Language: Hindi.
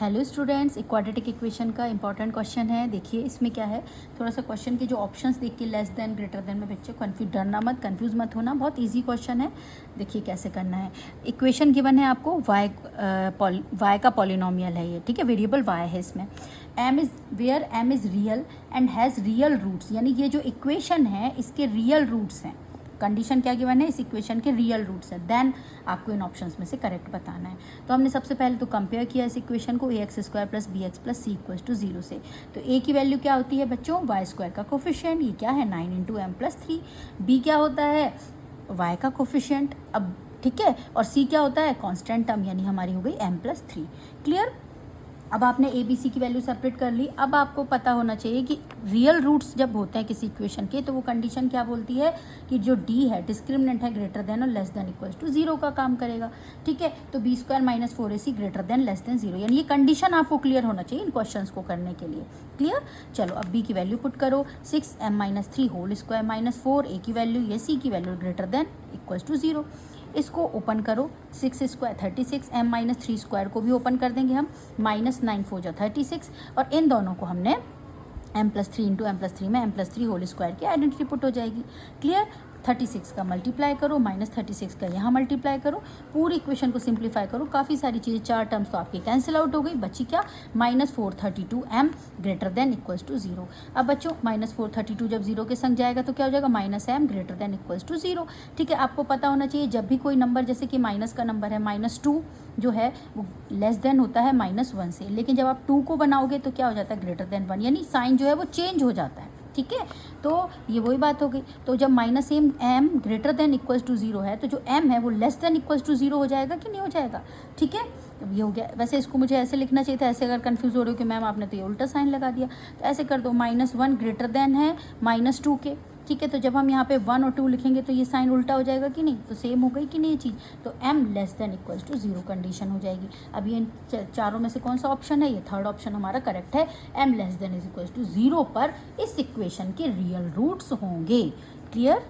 हेलो स्टूडेंट्स, क्वाड्रेटिक इक्वेशन का इंपॉर्टेंट क्वेश्चन है। देखिए इसमें क्या है, थोड़ा सा क्वेश्चन के जो ऑप्शंस देख के लेस देन ग्रेटर देन में बच्चे डरना मत, कंफ्यूज मत होना। बहुत इजी क्वेश्चन है। देखिए कैसे करना है। इक्वेशन गिवन है आपको, y का पॉलिनोमियल है ये, ठीक है, वेरिएबल y है इसमें। m is real and has real roots, यानी ये जो इक्वेशन है इसके रियल रूट्स हैं। कंडीशन क्या गिवन है, इस इक्वेशन के रियल रूट्स है। देन आपको इन ऑप्शंस में से करेक्ट बताना है। तो हमने सबसे पहले तो कंपेयर किया इस इक्वेशन को ax² + bx + c = 0 से। तो a की वैल्यू क्या होती है बच्चों, y² का कोफिशिएंट, ये क्या है 9 × m + 3। b क्या होता है, y का कोफिशिएंट, अब ठीक है, और c क्या होता है कांस्टेंट टर्म, यानी हमारी हो गई m + 3। क्लियर। अब आपने ए बी सी की वैल्यू सेपरेट कर ली। अब आपको पता होना चाहिए कि रियल रूट्स जब होते हैं किसी इक्वेशन के, तो वो कंडीशन क्या बोलती है कि जो डी है डिस्क्रिमिनेंट है ग्रेटर देन और लेस देन इक्वल्स टू 0 का काम करेगा। ठीक है, तो b² - 4ac greater than less than 0, यानी ये कंडीशन आपको क्लियर होना चाहिए इन क्वेश्चंस को करने के लिए। क्लियर। चलो अब b की वैल्यू पुट करो, 6m - 3 होल स्क्वायर - 4, a की वैल्यू, ये c की value greater than equals to 0। इसको ओपन करो, 6² 36, m - 3² को भी ओपन कर देंगे हम, -9 4 जा 36, और इन दोनों को हमने m + 3 × m + 3 में m + 3 होल स्क्वायर की आइडेंटिटी पुट हो जाएगी। क्लियर। 36 का मल्टीप्लाई करो, -36 का यहाँ मल्टीप्लाई करो, पूरी इक्वेशन को सिंप्लीफाई करो, काफ़ी सारी चीज़ें, 4 टर्म्स तो आपकी कैंसिल आउट हो गई, बची क्या -432m greater than equals to 0। अब बच्चों -432 जब 0 के संग जाएगा तो क्या हो जाएगा, -m greater than equals to 0। ठीक है, आपको पता होना चाहिए जब भी कोई नंबर, जैसे कि माइनस का नंबर है, -2 जो है वो लेस देन होता है -1 से, लेकिन जब आप 2 को बनाओगे तो क्या हो जाता है ग्रेटर देन 1, यानी साइन जो है वो चेंज हो जाता है। ठीक है, तो ये वही बात हो गई। तो जब -m greater than equals to 0 है, तो जो m है वो लेस देन इक्वल्स टू 0 हो जाएगा कि नहीं हो जाएगा। ठीक है, अब ये हो गया। वैसे इसको मुझे ऐसे लिखना चाहिए था, ऐसे अगर कंफ्यूज हो रहे हो कि मैम आपने तो ये उल्टा साइन लगा दिया, तो ऐसे कर दो, -1 ग्रेटर देन है -2 के। ठीक है, तो जब हम यहाँ पे 1 और 2 लिखेंगे तो ये साइन उल्टा हो जाएगा कि नहीं, तो सेम हो गई कि नहीं ये चीज़, तो m less than equals to 0 condition हो जाएगी। अब ये चारों में से कौन सा ऑप्शन है, ये थर्ड ऑप्शन हमारा करेक्ट है। m less than is equals to 0 पर इस इक्वेशन के रियल रूट्स होंगे। क्लियर।